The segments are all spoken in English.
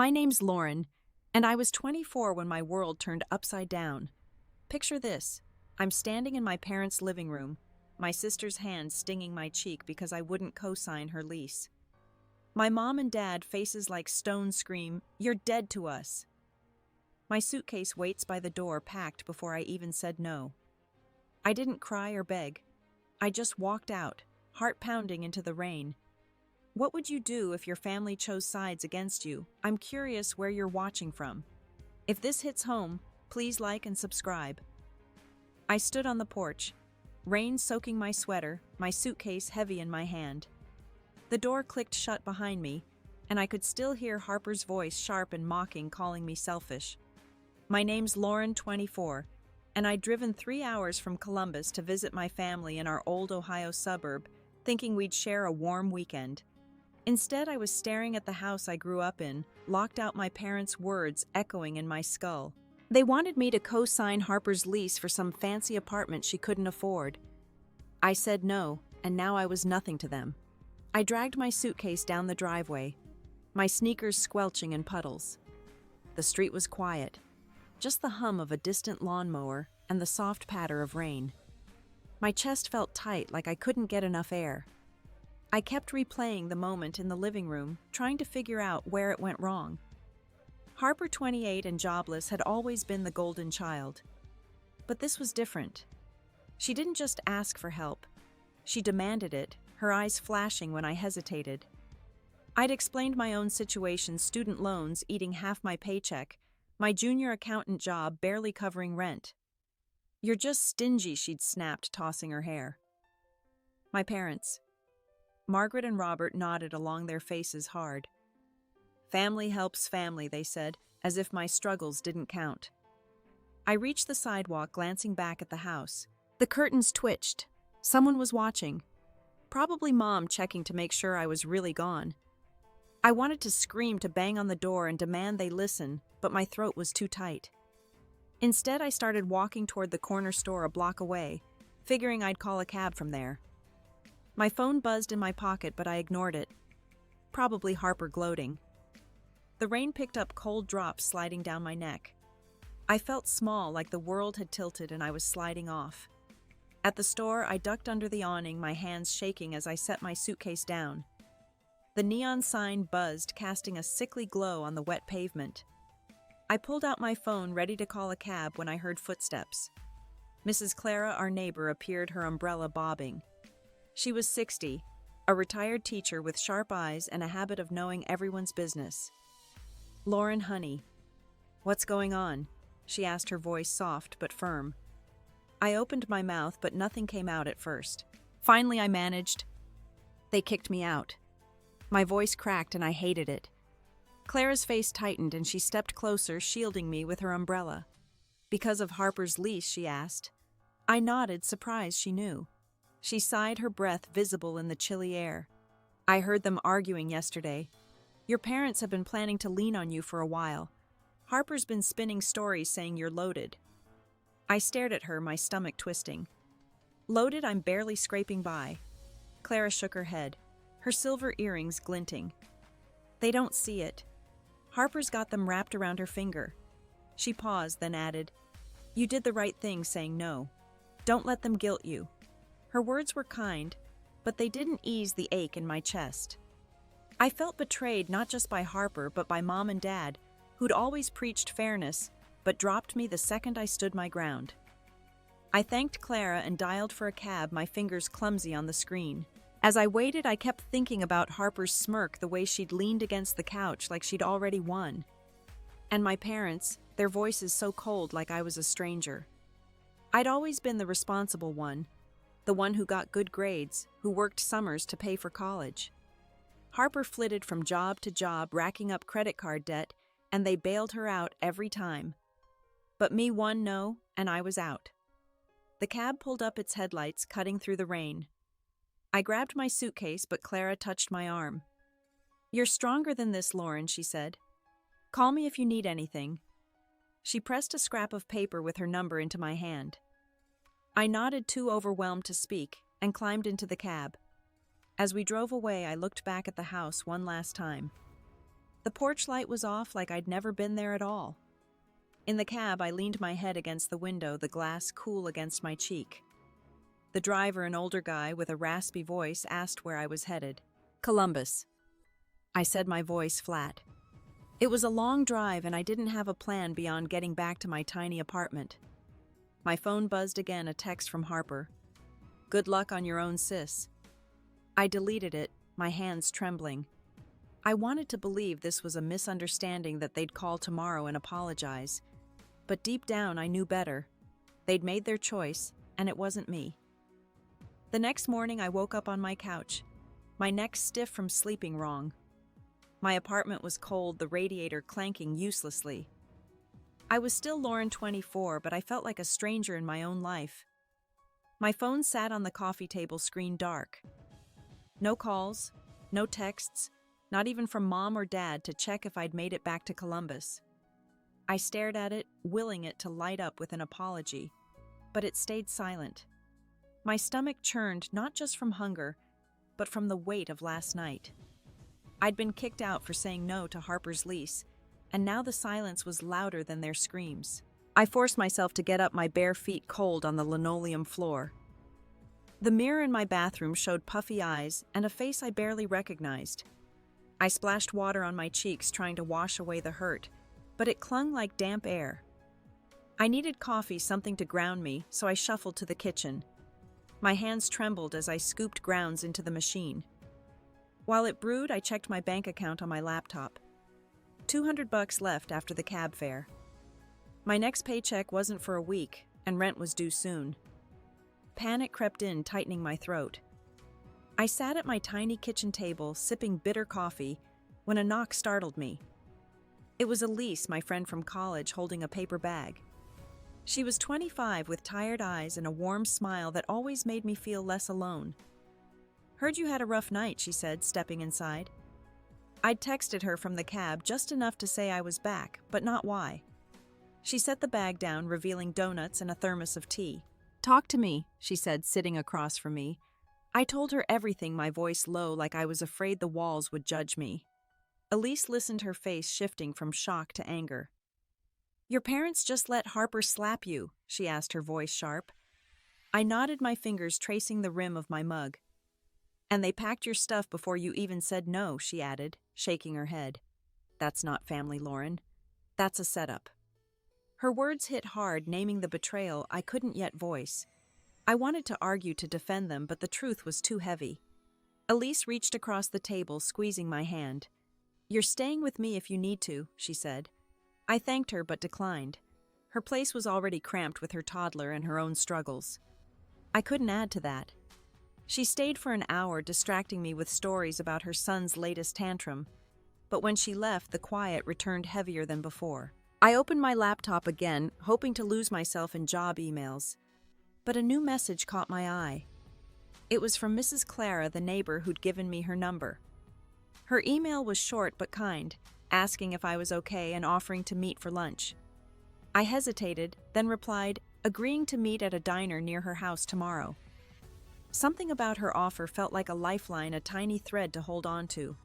My name's Lauren, and I was 24 when my world turned upside down. Picture this. I'm standing in my parents' living room, my sister's hand stinging my cheek because I wouldn't co-sign her lease. My mom and dad, faces like stone, scream, "You're dead to us." My suitcase waits by the door, packed before I even said no. I didn't cry or beg. I just walked out, heart pounding into the rain. What would you do if your family chose sides against you? I'm curious where you're watching from. If this hits home, please like and subscribe. I stood on the porch, rain soaking my sweater, my suitcase heavy in my hand. The door clicked shut behind me, and I could still hear Harper's voice, sharp and mocking, calling me selfish. My name's Lauren, 24, and I'd driven 3 hours from Columbus to visit my family in our old Ohio suburb, thinking we'd share a warm weekend. Instead, I was staring at the house I grew up in, locked out, my parents' words echoing in my skull. They wanted me to co-sign Harper's lease for some fancy apartment she couldn't afford. I said no, and now I was nothing to them. I dragged my suitcase down the driveway, my sneakers squelching in puddles. The street was quiet, just the hum of a distant lawnmower and the soft patter of rain. My chest felt tight, like I couldn't get enough air. I kept replaying the moment in the living room, trying to figure out where it went wrong. Harper, 28 and jobless, had always been the golden child. But this was different. She didn't just ask for help. She demanded it, her eyes flashing when I hesitated. I'd explained my own situation: student loans eating half my paycheck, my junior accountant job barely covering rent. "You're just stingy," she'd snapped, tossing her hair. My parents, Margaret and Robert, nodded along, their faces hard. "Family helps family," they said, as if my struggles didn't count. I reached the sidewalk, glancing back at the house. The curtains twitched. Someone was watching. Probably Mom, checking to make sure I was really gone. I wanted to scream, to bang on the door and demand they listen, but my throat was too tight. Instead, I started walking toward the corner store a block away, figuring I'd call a cab from there. My phone buzzed in my pocket, but I ignored it. Probably Harper gloating. The rain picked up, cold drops sliding down my neck. I felt small, like the world had tilted and I was sliding off. At the store, I ducked under the awning, my hands shaking as I set my suitcase down. The neon sign buzzed, casting a sickly glow on the wet pavement. I pulled out my phone, ready to call a cab, when I heard footsteps. Mrs. Clara, our neighbor, appeared, her umbrella bobbing. She was 60, a retired teacher with sharp eyes and a habit of knowing everyone's business. "Lauren, honey, what's going on?" she asked, her voice soft but firm. I opened my mouth, but nothing came out at first. Finally, I managed. "They kicked me out." My voice cracked, and I hated it. Clara's face tightened, and she stepped closer, shielding me with her umbrella. "Because of Harper's lease?" she asked. I nodded, surprised she knew. She sighed, her breath visible in the chilly air. "I heard them arguing yesterday. Your parents have been planning to lean on you for a while. Harper's been spinning stories saying you're loaded." I stared at her, my stomach twisting. "Loaded? I'm barely scraping by." Clara shook her head, her silver earrings glinting. "They don't see it. Harper's got them wrapped around her finger." She paused, then added, "You did the right thing saying no. Don't let them guilt you." Her words were kind, but they didn't ease the ache in my chest. I felt betrayed, not just by Harper, but by Mom and Dad, who'd always preached fairness, but dropped me the second I stood my ground. I thanked Clara and dialed for a cab, my fingers clumsy on the screen. As I waited, I kept thinking about Harper's smirk, the way she'd leaned against the couch like she'd already won. And my parents, their voices so cold, like I was a stranger. I'd always been the responsible one, the one who got good grades, who worked summers to pay for college. Harper flitted from job to job, racking up credit card debt, and they bailed her out every time. But me, one no, and I was out. The cab pulled up its headlights, cutting through the rain. I grabbed my suitcase, but Clara touched my arm. "You're stronger than this, Lauren," she said. "Call me if you need anything." She pressed a scrap of paper with her number into my hand. I nodded, too overwhelmed to speak, and climbed into the cab. As we drove away, I looked back at the house one last time. The porch light was off like I'd never been there at all. In the cab, I leaned my head against the window, the glass cool against my cheek. The driver, an older guy with a raspy voice, asked where I was headed. Columbus. I said, my voice flat. It was a long drive and I didn't have a plan beyond getting back to my tiny apartment. My phone buzzed again, a text from Harper. Good luck on your own, sis. I deleted it, my hands trembling. I wanted to believe this was a misunderstanding, that they'd call tomorrow and apologize. But deep down, I knew better. They'd made their choice, and it wasn't me. The next morning, I woke up on my couch, my neck stiff from sleeping wrong. My apartment was cold, the radiator clanking uselessly. I was still Lauren, 24, but I felt like a stranger in my own life. My phone sat on the coffee table, screen dark. No calls, no texts, not even from Mom or Dad to check if I'd made it back to Columbus. I stared at it, willing it to light up with an apology, but it stayed silent. My stomach churned, not just from hunger, but from the weight of last night. I'd been kicked out for saying no to Harper's lease, and now the silence was louder than their screams. I forced myself to get up, my bare feet cold on the linoleum floor. The mirror in my bathroom showed puffy eyes and a face I barely recognized. I splashed water on my cheeks, trying to wash away the hurt, but it clung like damp air. I needed coffee, something to ground me, so I shuffled to the kitchen. My hands trembled as I scooped grounds into the machine. While it brewed, I checked my bank account on my laptop. $200 left after the cab fare. My next paycheck wasn't for a week, and rent was due soon. Panic crept in, tightening my throat. I sat at my tiny kitchen table, sipping bitter coffee, when a knock startled me. It was Elise, my friend from college, holding a paper bag. She was 25 with tired eyes and a warm smile that always made me feel less alone. Heard you had a rough night, she said, stepping inside. I'd texted her from the cab just enough to say I was back, but not why. She set the bag down, revealing donuts and a thermos of tea. Talk to me, she said, sitting across from me. I told her everything, my voice low, like I was afraid the walls would judge me. Elise listened, her face shifting from shock to anger. Your parents just let Harper slap you, she asked, her voice sharp. I nodded, my fingers tracing the rim of my mug. And they packed your stuff before you even said no, she added, shaking her head. That's not family, Lauren. That's a setup. Her words hit hard, naming the betrayal I couldn't yet voice. I wanted to argue to defend them, but the truth was too heavy. Elise reached across the table, squeezing my hand. You're staying with me if you need to, she said. I thanked her but declined. Her place was already cramped with her toddler and her own struggles. I couldn't add to that. She stayed for an hour, distracting me with stories about her son's latest tantrum. But when she left, the quiet returned heavier than before. I opened my laptop again, hoping to lose myself in job emails. But a new message caught my eye. It was from Mrs. Clara, the neighbor who'd given me her number. Her email was short but kind, asking if I was okay and offering to meet for lunch. I hesitated, then replied, agreeing to meet at a diner near her house tomorrow. Something about her offer felt like a lifeline, a tiny thread to hold on to.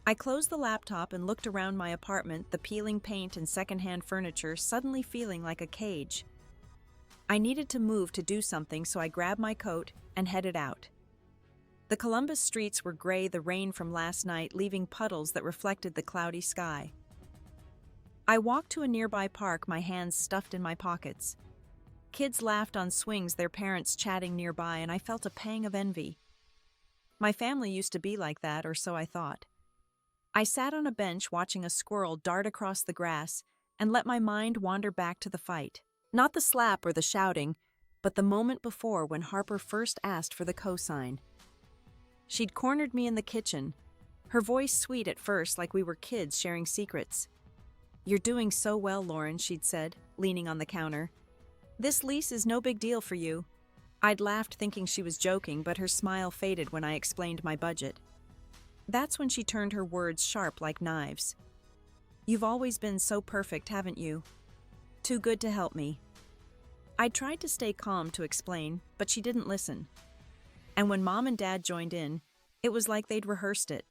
I closed the laptop and looked around my apartment, the peeling paint and secondhand furniture suddenly feeling like a cage. I needed to move to do something, so I grabbed my coat and headed out. The Columbus streets were gray, the rain from last night leaving puddles that reflected the cloudy sky. I walked to a nearby park, my hands stuffed in my pockets. Kids laughed on swings, their parents chatting nearby, and I felt a pang of envy. My family used to be like that, or so I thought. I sat on a bench watching a squirrel dart across the grass and let my mind wander back to the fight. Not the slap or the shouting, but the moment before when Harper first asked for the cosign. She'd cornered me in the kitchen, her voice sweet at first, like we were kids sharing secrets. You're doing so well, Lauren, she'd said, leaning on the counter. This lease is no big deal for you. I'd laughed thinking she was joking, but her smile faded when I explained my budget. That's when she turned, her words sharp like knives. You've always been so perfect, haven't you? Too good to help me. I tried to stay calm to explain, but she didn't listen. And when Mom and Dad joined in, it was like they'd rehearsed it.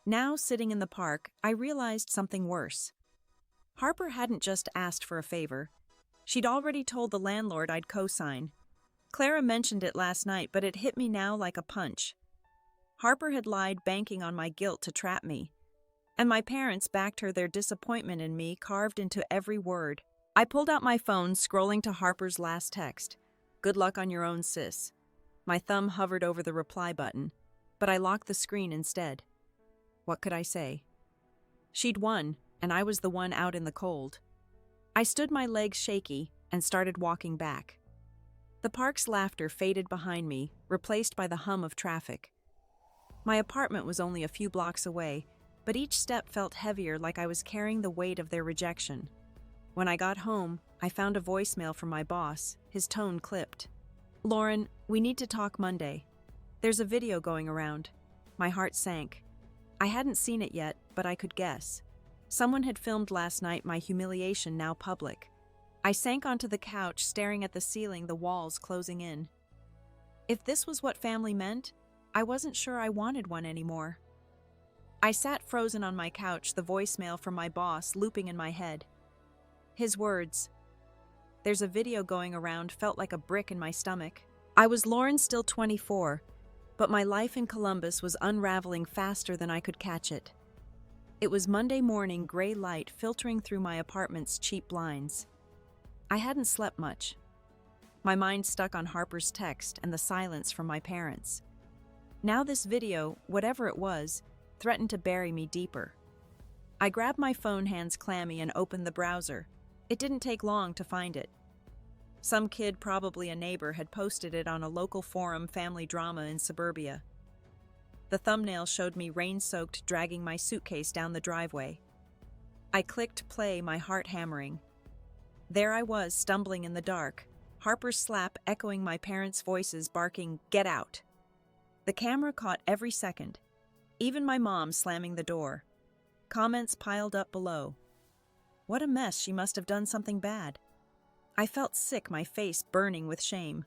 Now, sitting in the park, I realized something worse. Harper hadn't just asked for a favor. She'd already told the landlord I'd co-sign. Clara mentioned it last night, but it hit me now like a punch. Harper had lied, banking on my guilt to trap me. And my parents backed her, their disappointment in me carved into every word. I pulled out my phone, scrolling to Harper's last text. "Good luck on your own, sis." My thumb hovered over the reply button, but I locked the screen instead. What could I say? She'd won, and I was the one out in the cold. I stood, my legs shaky, and started walking back. The park's laughter faded behind me, replaced by the hum of traffic. My apartment was only a few blocks away, but each step felt heavier, like I was carrying the weight of their rejection. When I got home, I found a voicemail from my boss, his tone clipped. "Lauren, we need to talk Monday. There's a video going around." My heart sank. I hadn't seen it yet, but I could guess. Someone had filmed last night, my humiliation now public. I sank onto the couch, staring at the ceiling, the walls closing in. If this was what family meant, I wasn't sure I wanted one anymore. I sat frozen on my couch, the voicemail from my boss looping in my head. His words, "There's a video going around," felt like a brick in my stomach. I was Lauren, still 24, but my life in Columbus was unraveling faster than I could catch it. It was Monday morning, gray light filtering through my apartment's cheap blinds. I hadn't slept much. My mind stuck on Harper's text and the silence from my parents. Now this video, whatever it was, threatened to bury me deeper. I grabbed my phone, hands clammy, and opened the browser. It didn't take long to find it. Some kid, probably a neighbor, had posted it on a local forum, family drama in suburbia. The thumbnail showed me rain-soaked, dragging my suitcase down the driveway. I clicked play, my heart hammering. There I was, stumbling in the dark, Harper's slap echoing my parents' voices barking, "Get out!" The camera caught every second, even my mom slamming the door. Comments piled up below. What a mess, she must have done something bad. I felt sick, my face burning with shame.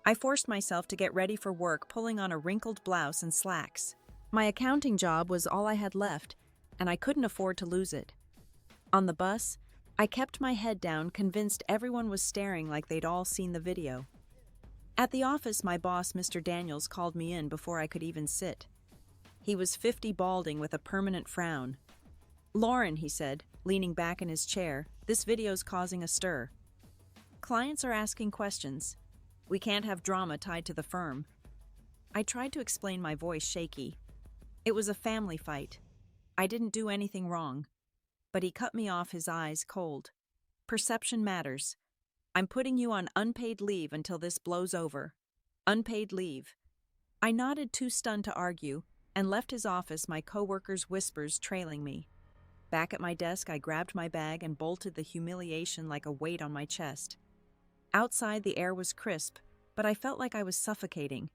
I forced myself to get ready for work, pulling on a wrinkled blouse and slacks. My accounting job was all I had left, and I couldn't afford to lose it. On the bus, I kept my head down, convinced everyone was staring like they'd all seen the video. At the office, my boss, Mr. Daniels, called me in before I could even sit. He was 50, balding with a permanent frown. "Lauren," he said, leaning back in his chair, "this video's causing a stir. Clients are asking questions. We can't have drama tied to the firm." I tried to explain, my voice shaky. It was a family fight. I didn't do anything wrong. But he cut me off, his eyes cold. "Perception matters. I'm putting you on unpaid leave until this blows over." Unpaid leave. I nodded, too stunned to argue, and left his office, my coworkers' whispers trailing me. Back at my desk, I grabbed my bag and bolted, the humiliation like a weight on my chest. Outside, the air was crisp, but I felt like I was suffocating.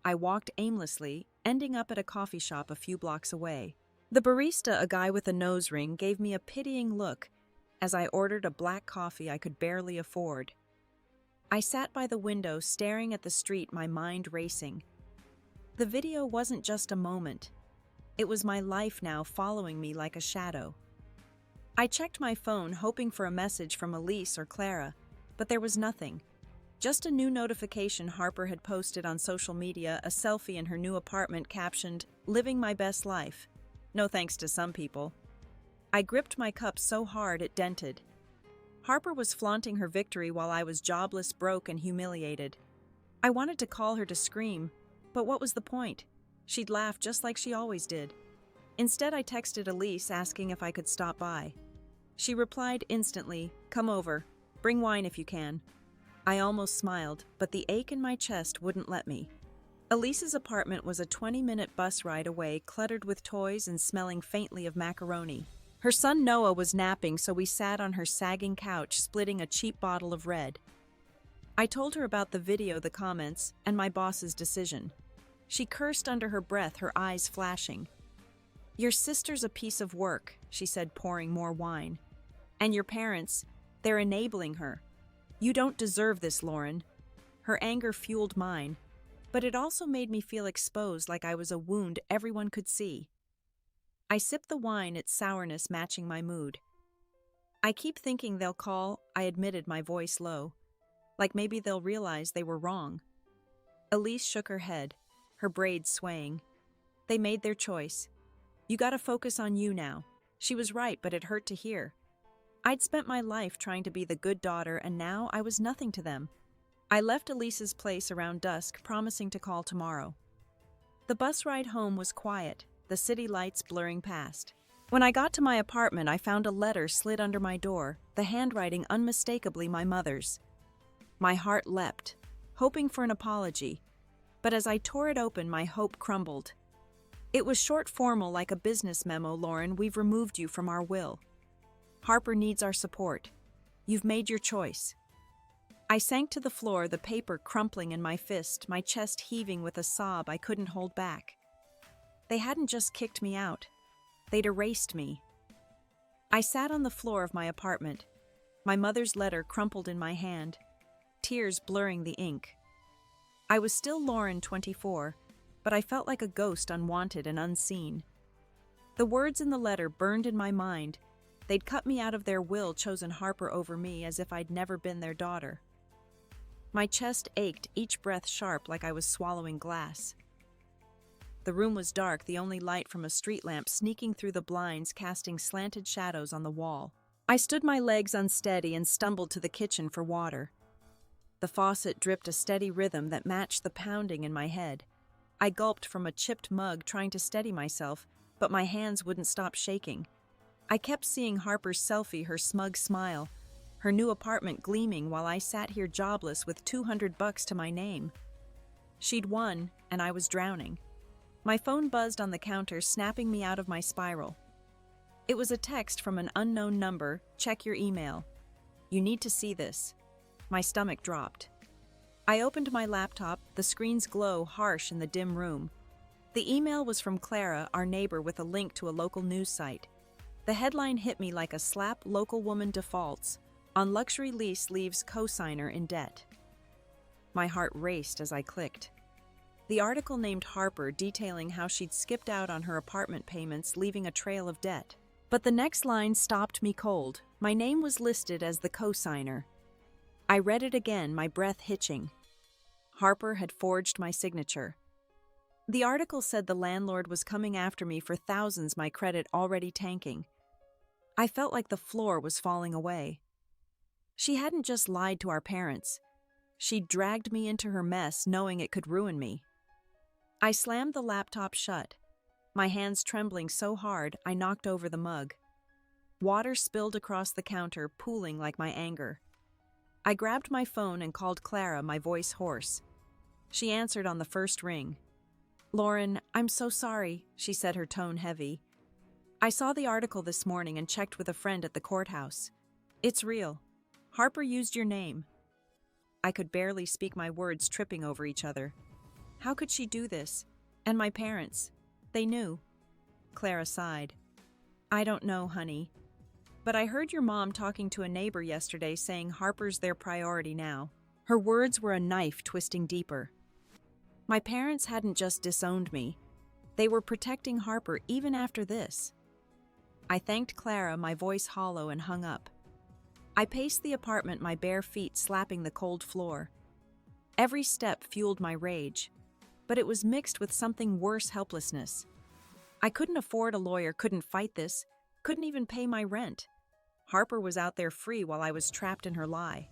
I walked aimlessly, ending up at a coffee shop a few blocks away. The barista, a guy with a nose ring, gave me a pitying look as I ordered a black coffee I could barely afford. I sat by the window, staring at the street, my mind racing. The video wasn't just a moment. It was my life now, following me like a shadow. I checked my phone, hoping for a message from Elise or Clara, but there was nothing. Just a new notification Harper had posted on social media, a selfie in her new apartment captioned, "Living my best life. No thanks to some people." I gripped my cup so hard it dented. Harper was flaunting her victory while I was jobless, broke, and humiliated. I wanted to call her to scream, but what was the point? She'd laugh just like she always did. Instead, I texted Elise, asking if I could stop by. She replied instantly, "Come over. Bring wine if you can." I almost smiled, but the ache in my chest wouldn't let me. Elise's apartment was a 20-minute bus ride away, cluttered with toys and smelling faintly of macaroni. Her son Noah was napping, so we sat on her sagging couch, splitting a cheap bottle of red. I told her about the video, the comments, and my boss's decision. She cursed under her breath, her eyes flashing. "Your sister's a piece of work," she said, pouring more wine. "And your parents, they're enabling her. You don't deserve this, Lauren." Her anger fueled mine, but it also made me feel exposed, like I was a wound everyone could see. I sip the wine, its sourness matching my mood. I keep thinking they'll call, I admitted, my voice low. Like maybe they'll realize they were wrong. Elise shook her head, her braids swaying. They made their choice. You gotta focus on you now. She was right, but it hurt to hear. I'd spent my life trying to be the good daughter, and now I was nothing to them. I left Elise's place around dusk, promising to call tomorrow. The bus ride home was quiet, the city lights blurring past. When I got to my apartment, I found a letter slid under my door, the handwriting unmistakably my mother's. My heart leapt, hoping for an apology, but as I tore it open, my hope crumbled. It was short, formal, like a business memo. Lauren, we've removed you from our will. Harper needs our support. You've made your choice. I sank to the floor, the paper crumpling in my fist, my chest heaving with a sob I couldn't hold back. They hadn't just kicked me out. They'd erased me. I sat on the floor of my apartment, my mother's letter crumpled in my hand, tears blurring the ink. I was still Lauren, 24, but I felt like a ghost, unwanted and unseen. The words in the letter burned in my mind. They'd cut me out of their will, chosen Harper over me, as if I'd never been their daughter. My chest ached, each breath sharp, like I was swallowing glass. The room was dark, the only light from a street lamp sneaking through the blinds, casting slanted shadows on the wall. I stood, my legs unsteady, and stumbled to the kitchen for water. The faucet dripped a steady rhythm that matched the pounding in my head. I gulped from a chipped mug, trying to steady myself, but my hands wouldn't stop shaking. I kept seeing Harper's selfie, her smug smile, her new apartment gleaming, while I sat here jobless with $200 to my name. She'd won, and I was drowning. My phone buzzed on the counter, snapping me out of my spiral. It was a text from an unknown number. Check your email. You need to see this. My stomach dropped. I opened my laptop, the screen's glow harsh in the dim room. The email was from Clara, our neighbor, with a link to a local news site. The headline hit me like a slap. Local woman defaults. On luxury lease leaves co-signer in debt. My heart raced as I clicked. The article named Harper, detailing how she'd skipped out on her apartment payments, leaving a trail of debt. But the next line stopped me cold. My name was listed as the co-signer. I read it again, my breath hitching. Harper had forged my signature. The article said the landlord was coming after me for thousands, my credit already tanking. I felt like the floor was falling away. She hadn't just lied to our parents. She'd dragged me into her mess, knowing it could ruin me. I slammed the laptop shut, my hands trembling so hard I knocked over the mug. Water spilled across the counter, pooling like my anger. I grabbed my phone and called Clara, my voice hoarse. She answered on the first ring. Lauren, I'm so sorry, she said, her tone heavy. I saw the article this morning and checked with a friend at the courthouse. It's real. Harper used your name. I could barely speak, my words tripping over each other. How could she do this? And my parents. They knew. Clara sighed. I don't know, honey. But I heard your mom talking to a neighbor yesterday, saying Harper's their priority now. Her words were a knife twisting deeper. My parents hadn't just disowned me. They were protecting Harper even after this. I thanked Clara, my voice hollow, and hung up. I paced the apartment, my bare feet slapping the cold floor. Every step fueled my rage, but it was mixed with something worse, helplessness. I couldn't afford a lawyer, couldn't fight this, couldn't even pay my rent. Harper was out there free while I was trapped in her lie.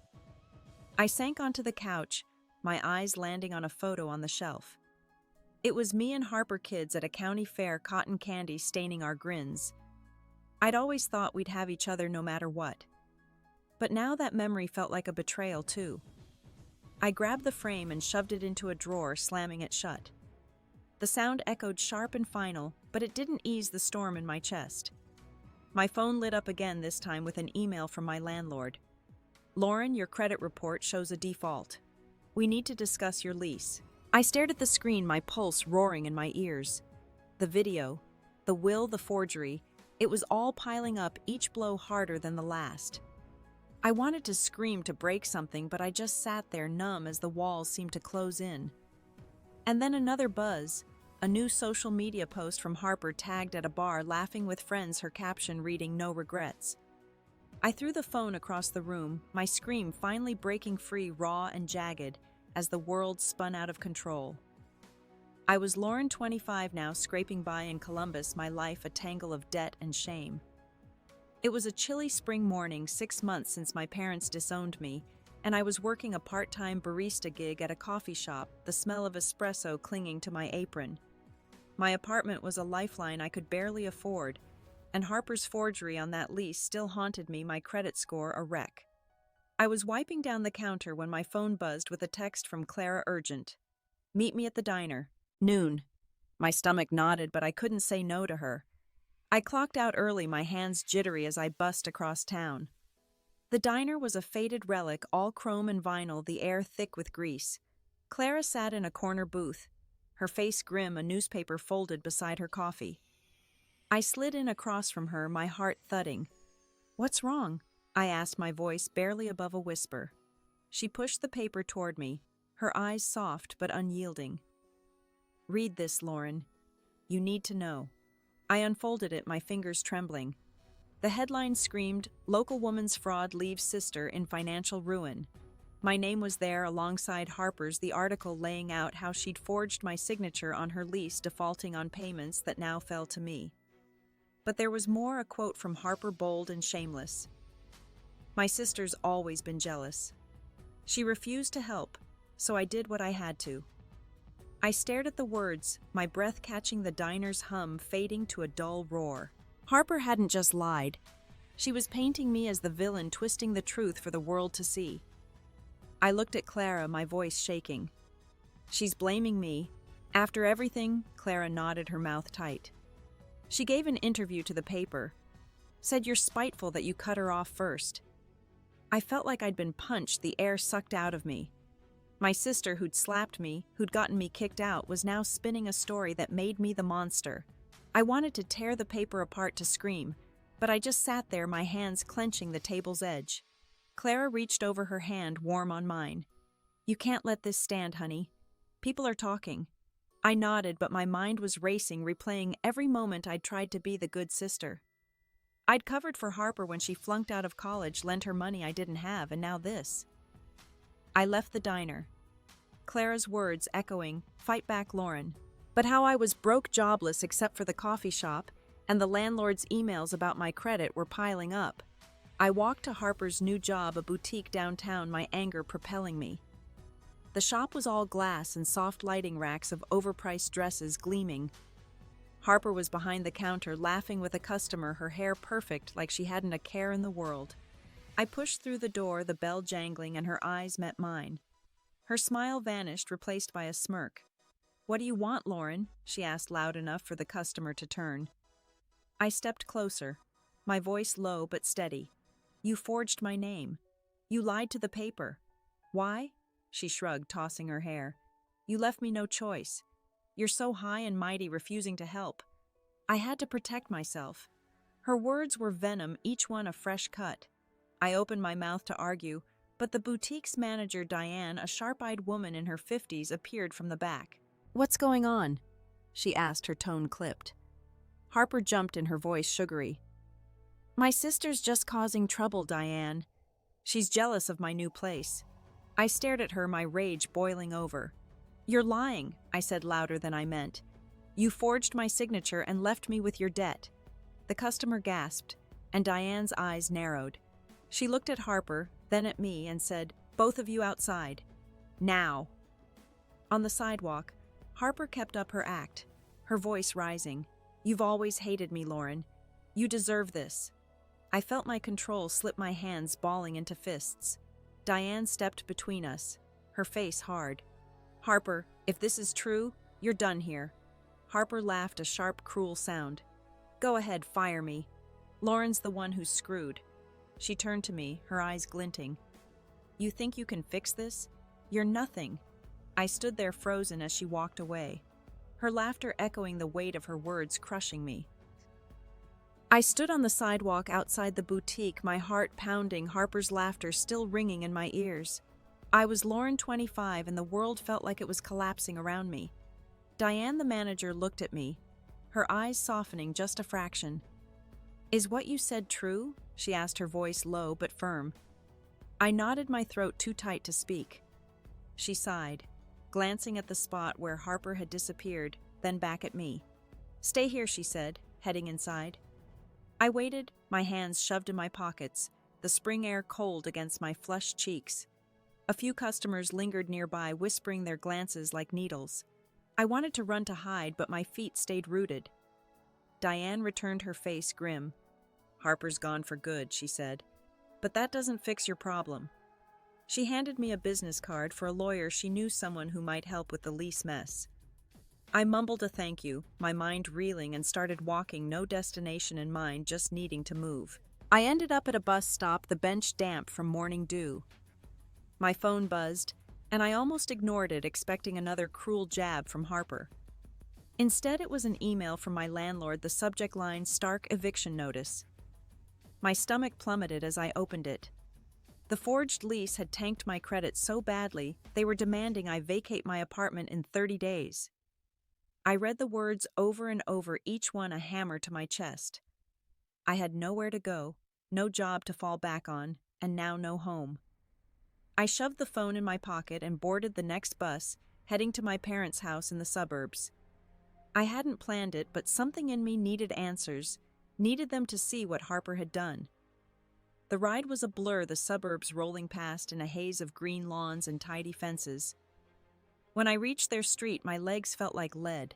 I sank onto the couch, my eyes landing on a photo on the shelf. It was me and Harper kids at a county fair, cotton candy staining our grins. I'd always thought we'd have each other no matter what. But now that memory felt like a betrayal too. I grabbed the frame and shoved it into a drawer, slamming it shut. The sound echoed sharp and final, but it didn't ease the storm in my chest. My phone lit up again, this time with an email from my landlord. Lauren, your credit report shows a default. We need to discuss your lease. I stared at the screen, my pulse roaring in my ears. The video, the will, the forgery, it was all piling up, each blow harder than the last. I wanted to scream, to break something, but I just sat there numb as the walls seemed to close in. And then another buzz, A new social media post from Harper tagged at a bar laughing with friends, her caption reading "No regrets." I threw the phone across the room, my scream finally breaking free, raw and jagged, as the world spun out of control. I was Lauren, 25 now, scraping by in Columbus, my life a tangle of debt and shame. It was a chilly spring morning, 6 months since my parents disowned me, and I was working a part-time barista gig at a coffee shop, the smell of espresso clinging to my apron. My apartment was a lifeline I could barely afford, and Harper's forgery on that lease still haunted me, my credit score a wreck. I was wiping down the counter when my phone buzzed with a text from Clara, urgent. "Meet me at the diner. Noon." My stomach nodded, but I couldn't say no to her. I clocked out early, my hands jittery as I bussed across town. The diner was a faded relic, all chrome and vinyl, the air thick with grease. Clara sat in a corner booth, her face grim, a newspaper folded beside her coffee. I slid in across from her, my heart thudding. "What's wrong?" I asked, my voice barely above a whisper. She pushed the paper toward me, her eyes soft but unyielding. "Read this, Lauren. You need to know." I unfolded it, my fingers trembling. The headline screamed, "Local woman's fraud leaves sister in financial ruin." My name was there alongside Harper's, the article laying out how she'd forged my signature on her lease, defaulting on payments that now fell to me. But there was more, a quote from Harper, bold and shameless. "My sister's always been jealous. She refused to help, so I did what I had to." I stared at the words, my breath catching the diner's hum fading to a dull roar. Harper hadn't just lied. She was painting me as the villain, twisting the truth for the world to see. I looked at Clara, my voice shaking. "She's blaming me." "After everything?" Clara nodded, her mouth tight. "She gave an interview to the paper. Said you're spiteful that you cut her off first." I felt like I'd been punched, the air sucked out of me. My sister, who'd slapped me, who'd gotten me kicked out, was now spinning a story that made me the monster. I wanted to tear the paper apart, to scream, but I just sat there, my hands clenching the table's edge. Clara reached over, her hand warm on mine. "You can't let this stand, honey. People are talking." I nodded, but my mind was racing, replaying every moment I'd tried to be the good sister. I'd covered for Harper when she flunked out of college, lent her money I didn't have, and now this. I left the diner, Clara's words echoing, "Fight back, Lauren." But how I was broke, jobless except for the coffee shop, and the landlord's emails about my credit were piling up. I walked to Harper's new job, a boutique downtown, my anger propelling me. The shop was all glass and soft lighting, racks of overpriced dresses gleaming. Harper was behind the counter, laughing with a customer, her hair perfect, like she hadn't a care in the world. I pushed through the door, the bell jangling, and her eyes met mine. Her smile vanished, replaced by a smirk. "What do you want, Lauren?" she asked, loud enough for the customer to turn. I stepped closer, my voice low but steady. "You forged my name. You lied to the paper." "Why?" she shrugged, tossing her hair. "You left me no choice. You're so high and mighty, refusing to help. I had to protect myself." Her words were venom, each one a fresh cut. I opened my mouth to argue, but the boutique's manager, Diane, a sharp-eyed woman in her 50s, appeared from the back. "What's going on?" she asked, her tone clipped. Harper jumped in, her voice sugary. "My sister's just causing trouble, Diane. She's jealous of my new place." I stared at her, my rage boiling over. "You're lying," I said louder than I meant. "You forged my signature and left me with your debt." The customer gasped, and Diane's eyes narrowed. She looked at Harper, then at me, and said, "Both of you outside. Now." On the sidewalk, Harper kept up her act, her voice rising. "You've always hated me, Lauren. You deserve this." I felt my control slip, my hands balling into fists. Diane stepped between us, her face hard. "Harper, if this is true, you're done here." Harper laughed, a sharp, cruel sound. "Go ahead, fire me. Lauren's the one who's screwed." She turned to me, her eyes glinting. "You think you can fix this? You're nothing." I stood there frozen as she walked away, her laughter echoing, the weight of her words crushing me. I stood on the sidewalk outside the boutique, my heart pounding, Harper's laughter still ringing in my ears. I was Lauren, 25, and the world felt like it was collapsing around me. Diane, the manager, looked at me, her eyes softening just a fraction. "Is what you said true?" she asked, her voice low but firm. I nodded, my throat too tight to speak. She sighed, glancing at the spot where Harper had disappeared, then back at me. "Stay here," she said, heading inside. I waited, my hands shoved in my pockets, the spring air cold against my flushed cheeks. A few customers lingered nearby, whispering their glances like needles. I wanted to run to hide, but my feet stayed rooted. Diane returned, her face grim. "Harper's gone for good," she said. "But that doesn't fix your problem." She handed me a business card for a lawyer she knew, someone who might help with the lease mess. I mumbled a thank you, my mind reeling, and started walking, no destination in mind, just needing to move. I ended up at a bus stop, the bench damp from morning dew. My phone buzzed, and I almost ignored it, expecting another cruel jab from Harper. Instead, it was an email from my landlord, the subject line, "Stark eviction notice." My stomach plummeted as I opened it. The forged lease had tanked my credit so badly, they were demanding I vacate my apartment in 30 days. I read the words over and over, each one a hammer to my chest. I had nowhere to go, no job to fall back on, and now no home. I shoved the phone in my pocket and boarded the next bus, heading to my parents' house in the suburbs. I hadn't planned it, but something in me needed answers, needed them to see what Harper had done. The ride was a blur, the suburbs rolling past in a haze of green lawns and tidy fences. When I reached their street, my legs felt like lead.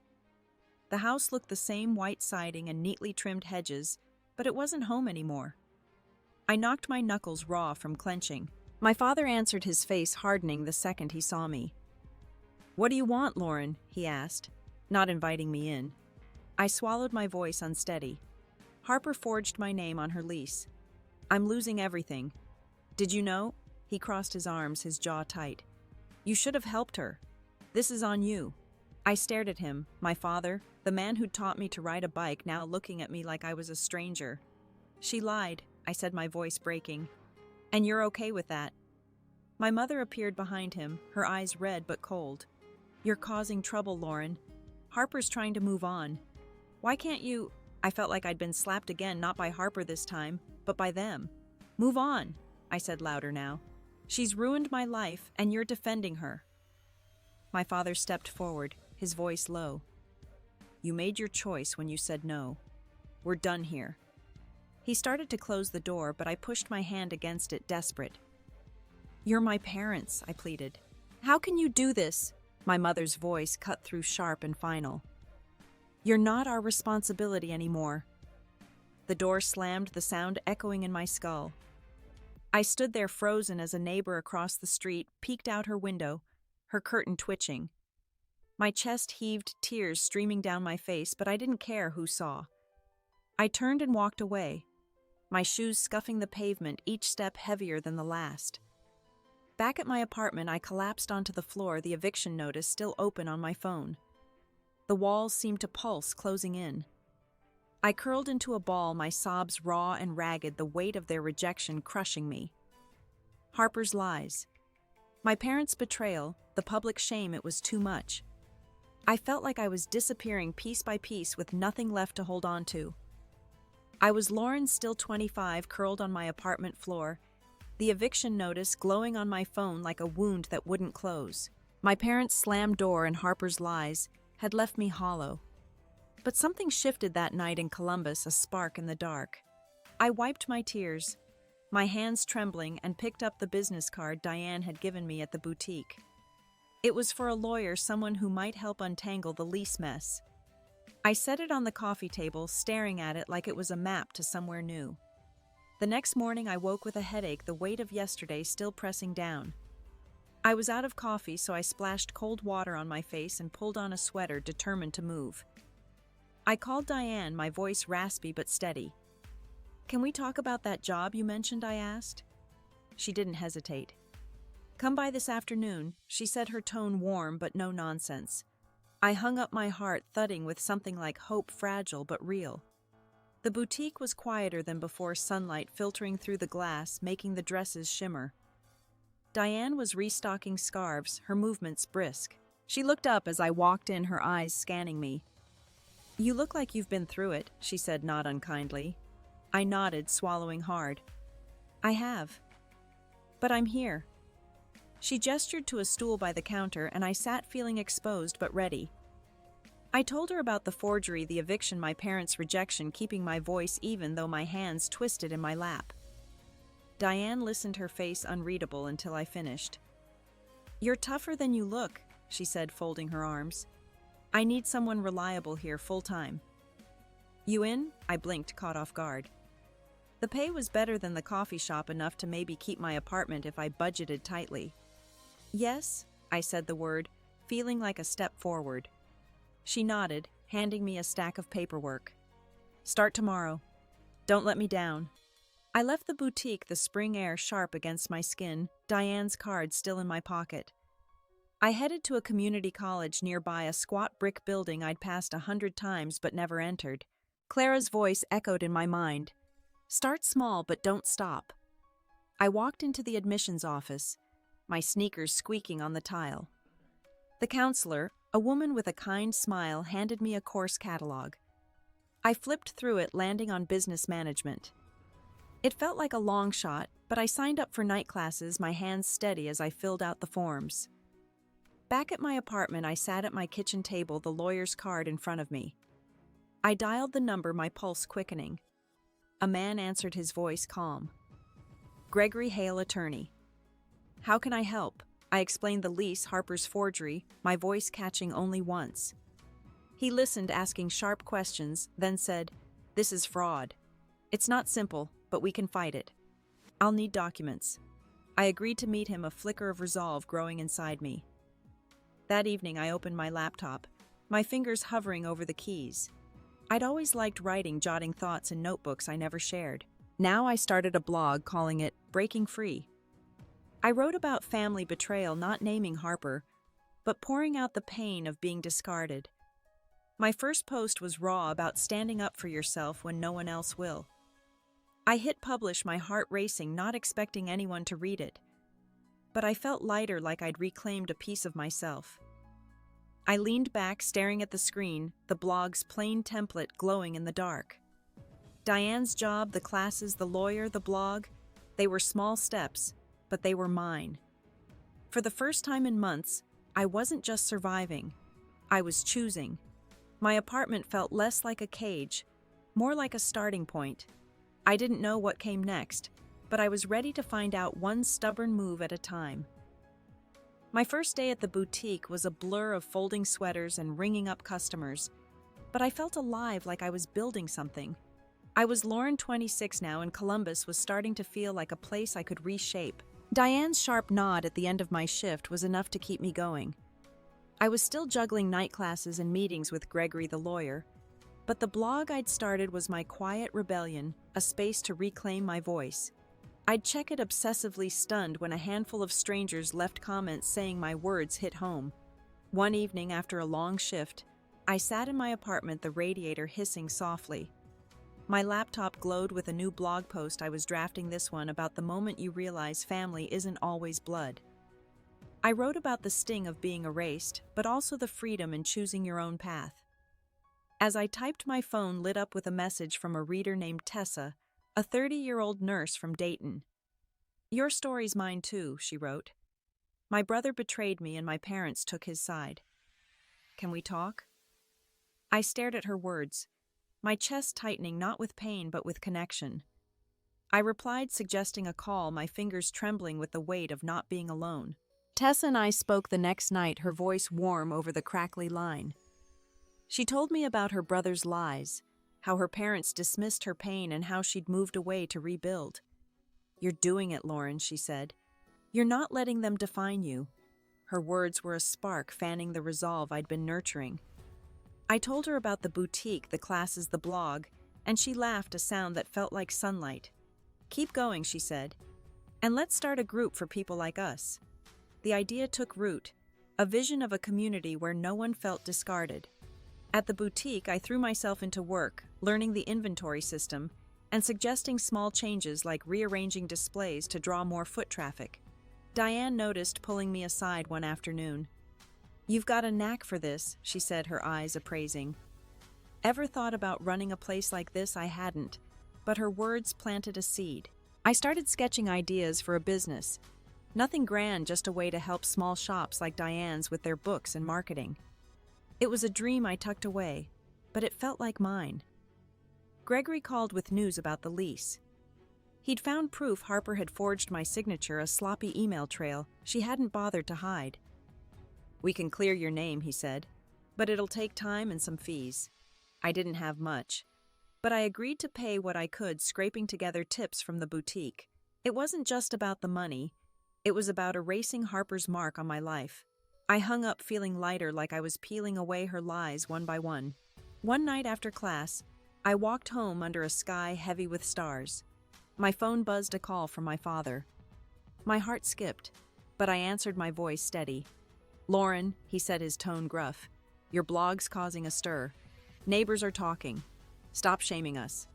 The house looked the same, white siding and neatly trimmed hedges, but it wasn't home anymore. I knocked, my knuckles raw from clenching. My father answered, his face hardening the second he saw me. "What do you want, Lauren?" he asked, not inviting me in. I swallowed, my voice unsteady. "Harper forged my name on her lease. I'm losing everything. Did you know?" He crossed his arms, his jaw tight. "You should have helped her. This is on you." I stared at him, my father, the man who'd taught me to ride a bike, now looking at me like I was a stranger. "She lied," I said, my voice breaking. "And you're okay with that?" My mother appeared behind him, her eyes red but cold. "You're causing trouble, Lauren. Harper's trying to move on. Why can't you—" I felt like I'd been slapped again, not by Harper this time, but by them. "Move on," I said louder now. "She's ruined my life, and you're defending her." My father stepped forward, his voice low. "You made your choice when you said no. We're done here." He started to close the door, but I pushed my hand against it, desperate. "You're my parents," I pleaded. "How can you do this?" My mother's voice cut through, sharp and final. "You're not our responsibility anymore." The door slammed, the sound echoing in my skull. I stood there frozen as a neighbor across the street peeked out her window, her curtain twitching. My chest heaved, tears streaming down my face, but I didn't care who saw. I turned and walked away, my shoes scuffing the pavement, each step heavier than the last. Back at my apartment, I collapsed onto the floor, the eviction notice still open on my phone. The walls seemed to pulse, closing in. I curled into a ball, my sobs raw and ragged, the weight of their rejection crushing me. Harper's lies. My parents' betrayal, the public shame, it was too much. I felt like I was disappearing piece by piece with nothing left to hold on to. I was Lauren, still 25, curled on my apartment floor, the eviction notice glowing on my phone like a wound that wouldn't close. My parents' slammed door and Harper's lies had left me hollow. But something shifted that night in Columbus, a spark in the dark. I wiped my tears, my hands trembling, and picked up the business card Diane had given me at the boutique. It was for a lawyer, someone who might help untangle the lease mess. I set it on the coffee table, staring at it like it was a map to somewhere new. The next morning I woke with a headache, the weight of yesterday still pressing down. I was out of coffee, so I splashed cold water on my face and pulled on a sweater, determined to move. I called Diane, my voice raspy but steady. "Can we talk about that job you mentioned?" I asked. She didn't hesitate. "Come by this afternoon," she said, her tone warm but no nonsense. I hung up, my heart thudding with something like hope, fragile but real. The boutique was quieter than before, sunlight filtering through the glass, making the dresses shimmer. Diane was restocking scarves, her movements brisk. She looked up as I walked in, her eyes scanning me. "You look like you've been through it," she said not unkindly. I nodded, swallowing hard. "I have. But I'm here." She gestured to a stool by the counter, and I sat feeling exposed but ready. I told her about the forgery, the eviction, my parents' rejection, keeping my voice even though my hands twisted in my lap. Diane listened, her face unreadable, until I finished. "You're tougher than you look," she said, folding her arms. "I need someone reliable here, full-time." "You in?" I blinked, caught off guard. The pay was better than the coffee shop, enough to maybe keep my apartment if I budgeted tightly. "Yes," I said the word, feeling like a step forward. She nodded, handing me a stack of paperwork. "Start tomorrow. Don't let me down." I left the boutique, the spring air sharp against my skin, Diane's card still in my pocket. I headed to a community college nearby, a squat brick building I'd passed 100 times but never entered. Clara's voice echoed in my mind. "Start small, but don't stop." I walked into the admissions office, my sneakers squeaking on the tile. The counselor, a woman with a kind smile, handed me a course catalog. I flipped through it, landing on business management. It felt like a long shot, but I signed up for night classes, my hands steady as I filled out the forms. Back at my apartment, I sat at my kitchen table, the lawyer's card in front of me. I dialed the number, my pulse quickening. A man answered, his voice calm. "Gregory Hale, attorney." "How can I help?" I explained the lease, Harper's forgery, my voice catching only once. He listened, asking sharp questions, then said, "This is fraud. It's not simple, but we can fight it. I'll need documents." I agreed to meet him, a flicker of resolve growing inside me. That evening, I opened my laptop, my fingers hovering over the keys. I'd always liked writing, jotting thoughts in notebooks I never shared. Now I started a blog, calling it Breaking Free. I wrote about family betrayal, not naming Harper, but pouring out the pain of being discarded. My first post was raw, about standing up for yourself when no one else will. I hit publish, my heart racing, not expecting anyone to read it. But I felt lighter, like I'd reclaimed a piece of myself. I leaned back, staring at the screen, the blog's plain template glowing in the dark. Diane's job, the classes, the lawyer, the blog, they were small steps, but they were mine. For the first time in months, I wasn't just surviving. I was choosing. My apartment felt less like a cage, more like a starting point. I didn't know what came next, but I was ready to find out, one stubborn move at a time. My first day at the boutique was a blur of folding sweaters and ringing up customers, but I felt alive, like I was building something. I was Lauren, 26 now, and Columbus was starting to feel like a place I could reshape. Diane's sharp nod at the end of my shift was enough to keep me going. I was still juggling night classes and meetings with Gregory the lawyer, but the blog I'd started was my quiet rebellion, a space to reclaim my voice. I'd check it obsessively, stunned when a handful of strangers left comments saying my words hit home. One evening after a long shift, I sat in my apartment, the radiator hissing softly. My laptop glowed with a new blog post I was drafting, this one about the moment you realize family isn't always blood. I wrote about the sting of being erased, but also the freedom in choosing your own path. As I typed, my phone lit up with a message from a reader named Tessa, a 30-year-old nurse from Dayton. "Your story's mine too," she wrote. "My brother betrayed me and my parents took his side. Can we talk?" I stared at her words, my chest tightening, not with pain but with connection. I replied, suggesting a call, my fingers trembling with the weight of not being alone. Tessa and I spoke the next night, her voice warm over the crackly line. She told me about her brother's lies, how her parents dismissed her pain, and how she'd moved away to rebuild. "You're doing it, Lauren," she said. "You're not letting them define you." Her words were a spark fanning the resolve I'd been nurturing. I told her about the boutique, the classes, the blog, and she laughed, a sound that felt like sunlight. "Keep going," she said, "and let's start a group for people like us." The idea took root, a vision of a community where no one felt discarded. At the boutique, I threw myself into work, learning the inventory system and suggesting small changes like rearranging displays to draw more foot traffic. Diane noticed, pulling me aside one afternoon. "You've got a knack for this," she said, her eyes appraising. Ever thought about running a place like this? I hadn't, but her words planted a seed. I started sketching ideas for a business. Nothing grand, just a way to help small shops like Diane's with their books and marketing. It was a dream I tucked away, but it felt like mine. Gregory called with news about the lease. He'd found proof Harper had forged my signature, a sloppy email trail she hadn't bothered to hide. "We can clear your name," he said, "but it'll take time and some fees." I didn't have much, but I agreed to pay what I could, scraping together tips from the boutique. It wasn't just about the money, it was about erasing Harper's mark on my life. I hung up feeling lighter, like I was peeling away her lies one by one. One night after class, I walked home under a sky heavy with stars. My phone buzzed, a call from my father. My heart skipped, but I answered, my voice steady. "Lauren," he said, his tone gruff, "your blog's causing a stir. Neighbors are talking. Stop shaming us."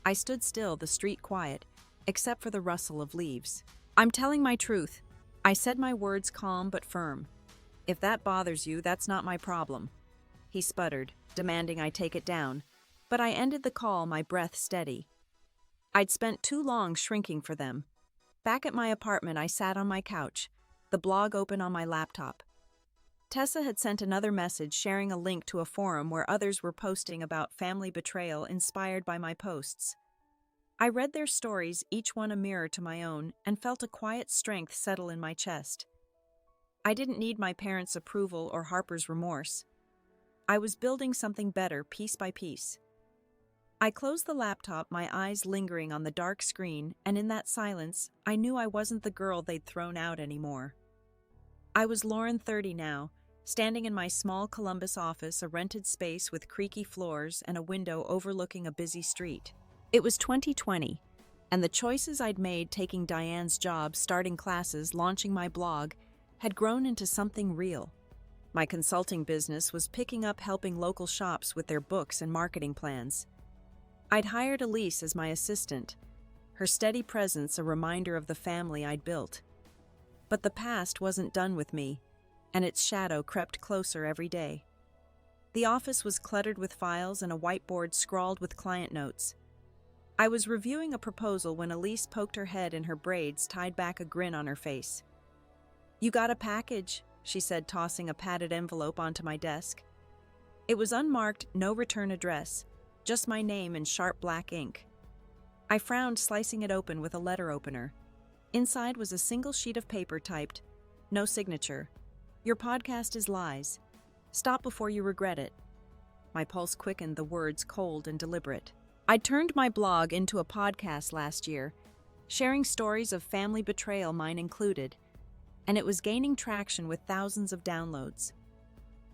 I stood still, the street quiet, except for the rustle of leaves. "I'm telling my truth." I said, my words calm but firm. "If that bothers you, that's not my problem." He sputtered, demanding I take it down, but I ended the call, my breath steady. I'd spent too long shrinking for them. Back at my apartment, I sat on my couch, the blog open on my laptop. Tessa had sent another message, sharing a link to a forum where others were posting about family betrayal inspired by my posts. I read their stories, each one a mirror to my own, and felt a quiet strength settle in my chest. I didn't need my parents' approval or Harper's remorse. I was building something better, piece by piece. I closed the laptop, my eyes lingering on the dark screen, and in that silence, I knew I wasn't the girl they'd thrown out anymore. I was Lauren, 30 now, standing in my small Columbus office, a rented space with creaky floors and a window overlooking a busy street. It was 2020, and the choices I'd made, taking Diane's job, starting classes, launching my blog, had grown into something real. My consulting business was picking up, helping local shops with their books and marketing plans. I'd hired Elise as my assistant, her steady presence a reminder of the family I'd built. But the past wasn't done with me, and its shadow crept closer every day. The office was cluttered with files and a whiteboard scrawled with client notes. I was reviewing a proposal when Elise poked her head in her braids, tied back, a grin on her face. "You got a package," she said, tossing a padded envelope onto my desk. It was unmarked, no return address, just my name in sharp black ink. I frowned, slicing it open with a letter opener. Inside was a single sheet of paper typed, "No signature. Your podcast is lies. Stop before you regret it." My pulse quickened, the words cold and deliberate. I'd turned my blog into a podcast last year, sharing stories of family betrayal, mine included, and it was gaining traction with thousands of downloads.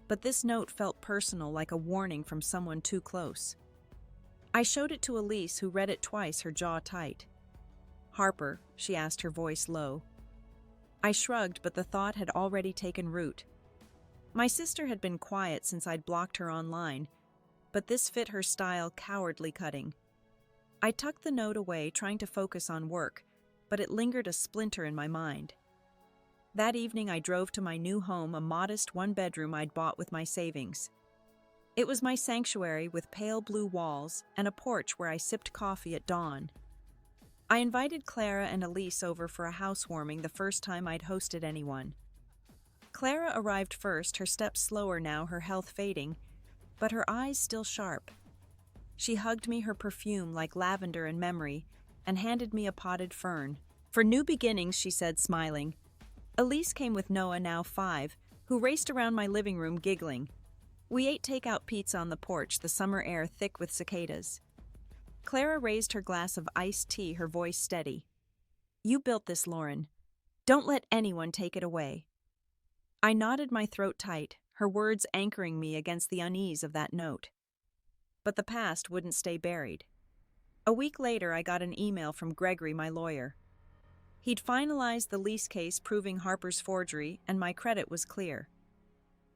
But this note felt personal, like a warning from someone too close. I showed it to Elise, who read it twice, her jaw tight. "Harper?" she asked, her voice low. I shrugged, but the thought had already taken root. My sister had been quiet since I'd blocked her online, but this fit her style, cowardly cutting. I tucked the note away, trying to focus on work, but it lingered, a splinter in my mind. That evening I drove to my new home, a modest one-bedroom I'd bought with my savings. It was my sanctuary, with pale blue walls and a porch where I sipped coffee at dawn. I invited Clara and Elise over for a housewarming, the first time I'd hosted anyone. Clara arrived first, her steps slower now, her health fading, but her eyes still sharp. She hugged me, her perfume like lavender and memory, and handed me a potted fern. "For new beginnings," she said, smiling. Elise came with Noah, now 5, who raced around my living room giggling. We ate takeout pizza on the porch, the summer air thick with cicadas. Clara raised her glass of iced tea, her voice steady. "You built this, Lauren. Don't let anyone take it away." I nodded, my throat tight, her words anchoring me against the unease of that note. But the past wouldn't stay buried. A week later, I got an email from Gregory, my lawyer. He'd finalized the lease case, proving Harper's forgery, and my credit was clear.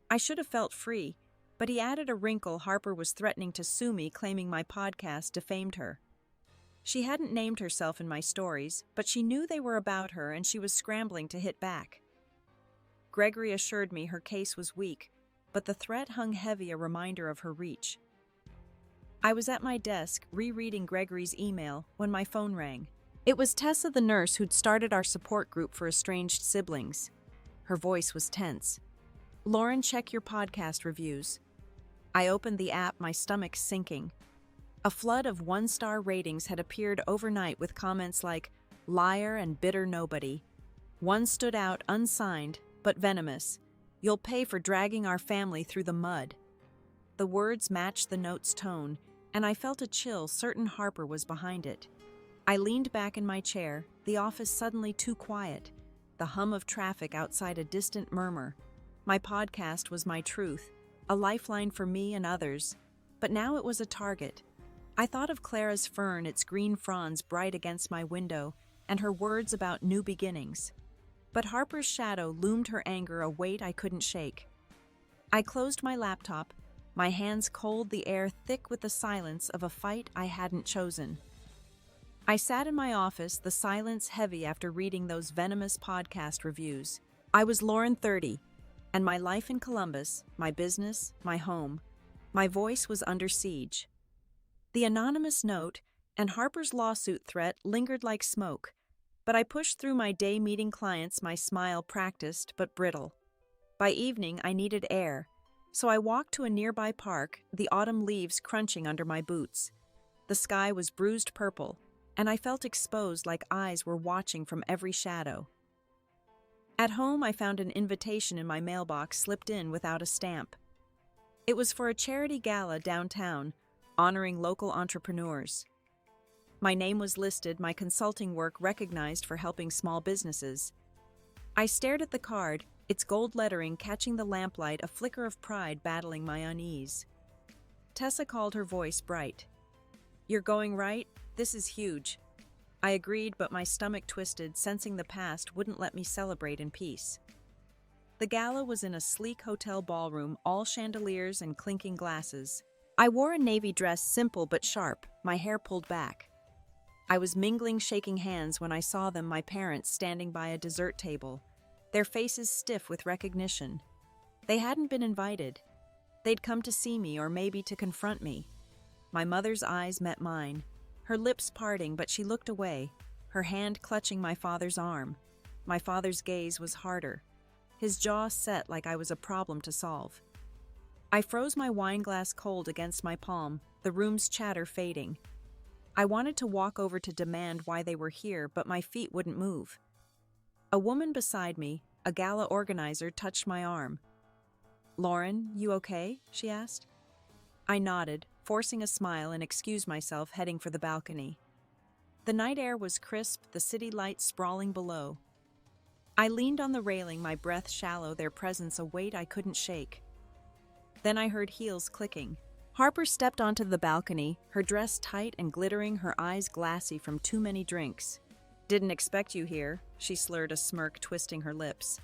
I should have felt free, but he added a wrinkle: Harper was threatening to sue me, claiming my podcast defamed her. She hadn't named herself in my stories, but she knew they were about her, and she was scrambling to hit back. Gregory assured me her case was weak, but the threat hung heavy, a reminder of her reach. I was at my desk, rereading Gregory's email, when my phone rang. It was Tessa, the nurse who'd started our support group for estranged siblings. Her voice was tense. "Lauren, check your podcast reviews." I opened the app, my stomach sinking. A flood of one-star ratings had appeared overnight with comments like, "Liar and bitter nobody." One stood out, unsigned, but venomous. "You'll pay for dragging our family through the mud." The words matched the note's tone, and I felt a chill, certain Harper was behind it. I leaned back in my chair, the office suddenly too quiet, the hum of traffic outside a distant murmur. My podcast was my truth, a lifeline for me and others, but now it was a target. I thought of Clara's fern, its green fronds bright against my window, and her words about new beginnings. But Harper's shadow loomed, her anger a weight I couldn't shake. I closed my laptop, my hands cold, the air thick with the silence of a fight I hadn't chosen. I sat in my office, the silence heavy after reading those venomous podcast reviews. I was Lauren, 30, and my life in Columbus, my business, my home, my voice was under siege. The anonymous note and Harper's lawsuit threat lingered like smoke, but I pushed through my day, meeting clients, my smile practiced but brittle. By evening, I needed air, so I walked to a nearby park, the autumn leaves crunching under my boots. The sky was bruised purple, and I felt exposed, like eyes were watching from every shadow. At home, I found an invitation in my mailbox, slipped in without a stamp. It was for a charity gala downtown, honoring local entrepreneurs. My name was listed, my consulting work recognized for helping small businesses. I stared at the card, its gold lettering catching the lamplight, a flicker of pride battling my unease. Tessa called, her voice bright. "You're going right? This is huge." I agreed, but my stomach twisted, sensing the past wouldn't let me celebrate in peace. The gala was in a sleek hotel ballroom, all chandeliers and clinking glasses. I wore a navy dress, simple but sharp, my hair pulled back. I was mingling, shaking hands when I saw them, my parents standing by a dessert table, their faces stiff with recognition. They hadn't been invited. They'd come to see me, or maybe to confront me. My mother's eyes met mine, her lips parting, but she looked away, her hand clutching my father's arm. My father's gaze was harder, his jaw set like I was a problem to solve. I froze, my wineglass cold against my palm, the room's chatter fading. I wanted to walk over to demand why they were here, but my feet wouldn't move. A woman beside me, a gala organizer, touched my arm. "Lauren, you okay?" she asked. I nodded, forcing a smile, and excused myself, heading for the balcony. The night air was crisp, the city lights sprawling below. I leaned on the railing, my breath shallow, their presence a weight I couldn't shake. Then I heard heels clicking. Harper stepped onto the balcony, her dress tight and glittering, her eyes glassy from too many drinks. "Didn't expect you here," she slurred, a smirk twisting her lips.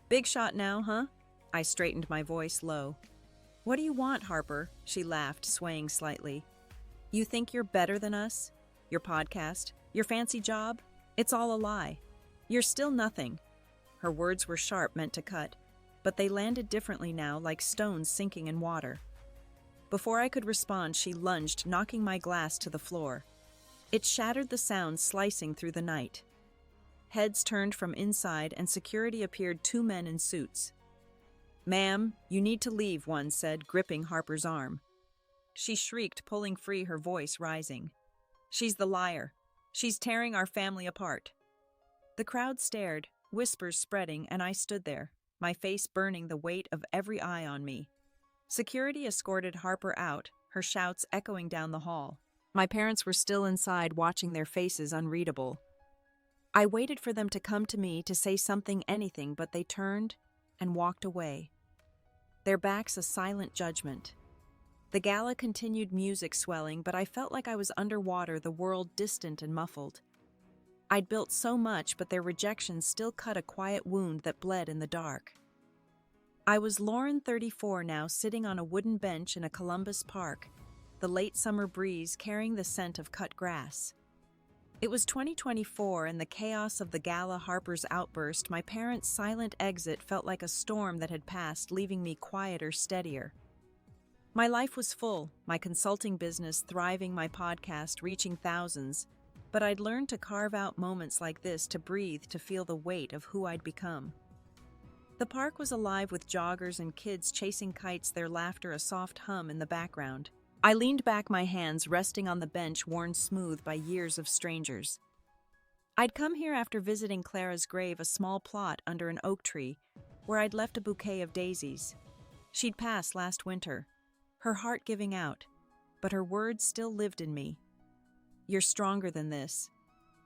"Big shot now, huh?" I straightened, my voice low. "What do you want, Harper?" She laughed, swaying slightly. "You think you're better than us? Your podcast? Your fancy job? It's all a lie. You're still nothing." Her words were sharp, meant to cut, but they landed differently now, like stones sinking in water. Before I could respond, she lunged, knocking my glass to the floor. It shattered, the sound slicing through the night. Heads turned from inside, and security appeared, 2 men in suits. "Ma'am, you need to leave," one said, gripping Harper's arm. She shrieked, pulling free, her voice rising. "She's the liar. She's tearing our family apart." The crowd stared, whispers spreading, and I stood there, my face burning, the weight of every eye on me. Security escorted Harper out, her shouts echoing down the hall. My parents were still inside, watching, their faces unreadable. I waited for them to come to me, to say something, anything, but they turned and walked away, their backs a silent judgment. The gala continued, music swelling, but I felt like I was underwater, the world distant and muffled. I'd built so much, but their rejection still cut a quiet wound that bled in the dark. I was Lauren, 34 now, sitting on a wooden bench in a Columbus park, the late summer breeze carrying the scent of cut grass. It was 2024, and the chaos of the gala Harper's outburst, my parents' silent exit felt like a storm that had passed, leaving me quieter, steadier. My life was full, my consulting business thriving, my podcast reaching thousands, but I'd learned to carve out moments like this to breathe, to feel the weight of who I'd become. The park was alive with joggers and kids chasing kites, their laughter a soft hum in the background. I leaned back, my hands resting on the bench worn smooth by years of strangers. I'd come here after visiting Clara's grave, a small plot under an oak tree, where I'd left a bouquet of daisies. She'd passed last winter, her heart giving out, but her words still lived in me. "You're stronger than this."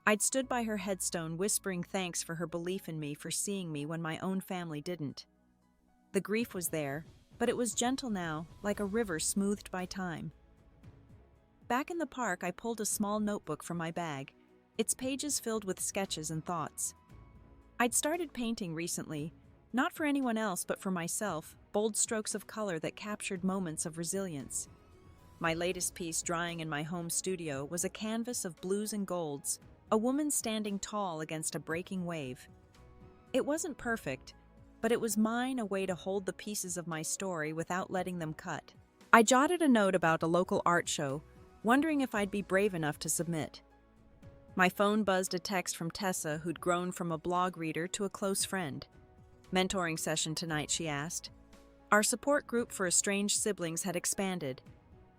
I'd stood by her headstone, whispering thanks for her belief in me, for seeing me when my own family didn't. The grief was there, but it was gentle now, like a river smoothed by time. Back in the park, I pulled a small notebook from my bag, its pages filled with sketches and thoughts. I'd started painting recently, not for anyone else but for myself, bold strokes of color that captured moments of resilience. My latest piece, drying in my home studio, was a canvas of blues and golds, a woman standing tall against a breaking wave. It wasn't perfect, but it was mine, a way to hold the pieces of my story without letting them cut. I jotted a note about a local art show, wondering if I'd be brave enough to submit. My phone buzzed, a text from Tessa, who'd grown from a blog reader to a close friend. "Mentoring session tonight?" she asked. Our support group for estranged siblings had expanded,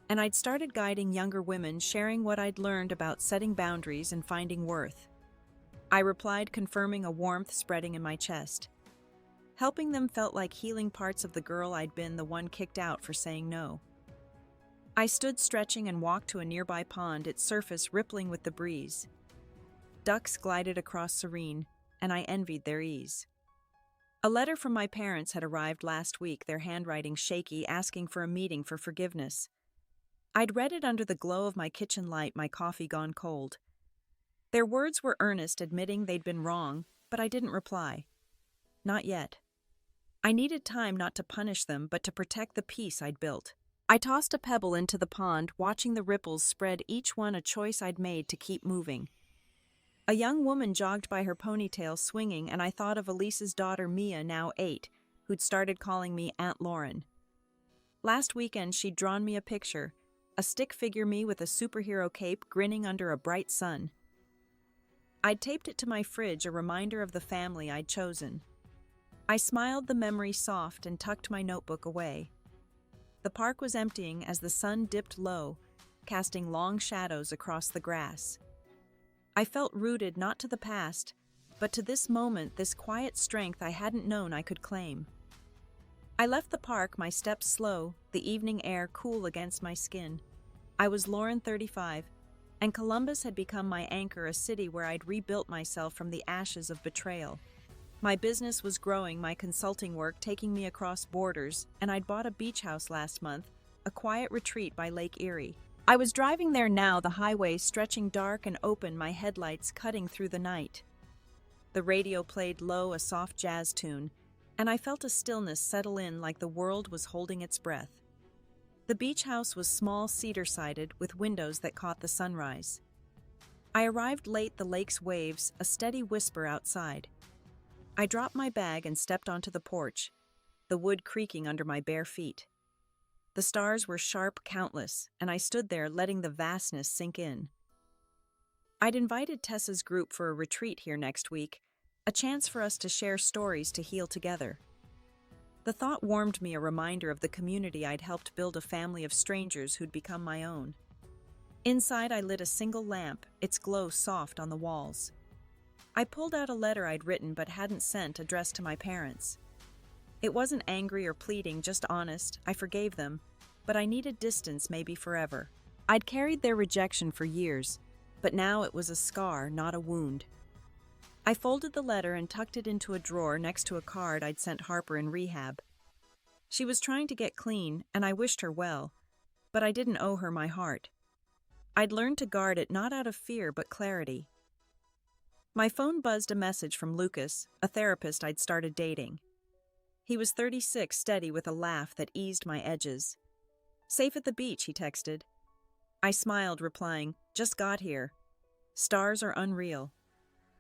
and I'd started guiding younger women, sharing what I'd learned about setting boundaries and finding worth. I replied, confirming, a warmth spreading in my chest. Helping them felt like healing parts of the girl I'd been, the one kicked out for saying no. I stood stretching and walked to a nearby pond, its surface rippling with the breeze. Ducks glided across serene, and I envied their ease. A letter from my parents had arrived last week, their handwriting shaky, asking for a meeting for forgiveness. I'd read it under the glow of my kitchen light, my coffee gone cold. Their words were earnest, admitting they'd been wrong, but I didn't reply. Not yet. I needed time, not to punish them, but to protect the peace I'd built. I tossed a pebble into the pond, watching the ripples spread, each one a choice I'd made to keep moving. A young woman jogged by, her ponytail swinging, and I thought of Elise's daughter Mia, now 8, who'd started calling me Aunt Lauren. Last weekend she'd drawn me a picture, a stick figure me with a superhero cape grinning under a bright sun. I'd taped it to my fridge, a reminder of the family I'd chosen. I smiled, the memory soft, and tucked my notebook away. The park was emptying as the sun dipped low, casting long shadows across the grass. I felt rooted not to the past, but to this moment, this quiet strength I hadn't known I could claim. I left the park, my steps slow, the evening air cool against my skin. I was Lauren, 35, and Columbus had become my anchor, a city where I'd rebuilt myself from the ashes of betrayal. My business was growing, my consulting work taking me across borders, and I'd bought a beach house last month, a quiet retreat by Lake Erie. I was driving there now, the highway stretching dark and open, my headlights cutting through the night. The radio played low, a soft jazz tune, and I felt a stillness settle in, like the world was holding its breath. The beach house was small, cedar-sided, with windows that caught the sunrise. I arrived late, the lake's waves, a steady whisper outside. I dropped my bag and stepped onto the porch, the wood creaking under my bare feet. The stars were sharp, countless, and I stood there letting the vastness sink in. I'd invited Tessa's group for a retreat here next week, a chance for us to share stories, to heal together. The thought warmed me, a reminder of the community I'd helped build, a family of strangers who'd become my own. Inside, I lit a single lamp, its glow soft on the walls. I pulled out a letter I'd written but hadn't sent, addressed to my parents. It wasn't angry or pleading, just honest. I forgave them, but I needed distance, maybe forever. I'd carried their rejection for years, but now it was a scar, not a wound. I folded the letter and tucked it into a drawer next to a card I'd sent Harper in rehab. She was trying to get clean, and I wished her well, but I didn't owe her my heart. I'd learned to guard it, not out of fear but clarity. My phone buzzed, a message from Lucas, a therapist I'd started dating. He was 36, steady, with a laugh that eased my edges. "Safe at the beach," he texted. I smiled, replying, "Just got here." Stars are unreal.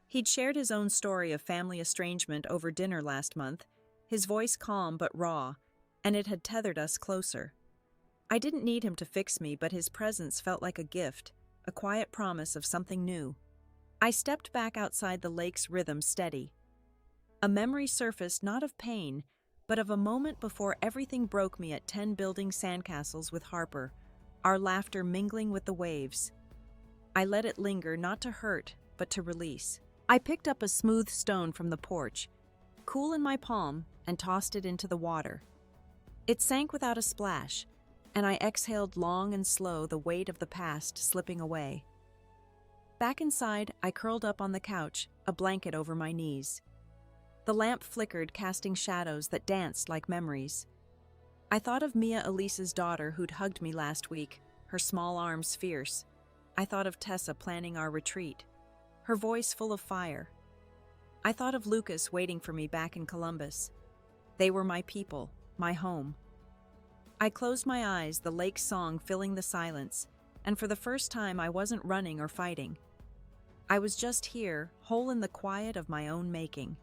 He'd shared his own story of family estrangement over dinner last month, his voice calm but raw, and it had tethered us closer. I didn't need him to fix me, but his presence felt like a gift, a quiet promise of something new. I stepped back outside the lake's rhythm steady. A memory surfaced not of pain, but of a moment before everything broke me at 10 building sandcastles with Harper, our laughter mingling with the waves. I let it linger, not to hurt, but to release. I picked up a smooth stone from the porch, cool in my palm, and tossed it into the water. It sank without a splash, and I exhaled long and slow, the weight of the past slipping away. Back inside, I curled up on the couch, a blanket over my knees. The lamp flickered, casting shadows that danced like memories. I thought of Mia Elise's daughter who'd hugged me last week, her small arms fierce. I thought of Tessa planning our retreat, her voice full of fire. I thought of Lucas waiting for me back in Columbus. They were my people, my home. I closed my eyes, the lake song filling the silence, and for the first time I wasn't running or fighting. I was just here, whole in the quiet of my own making.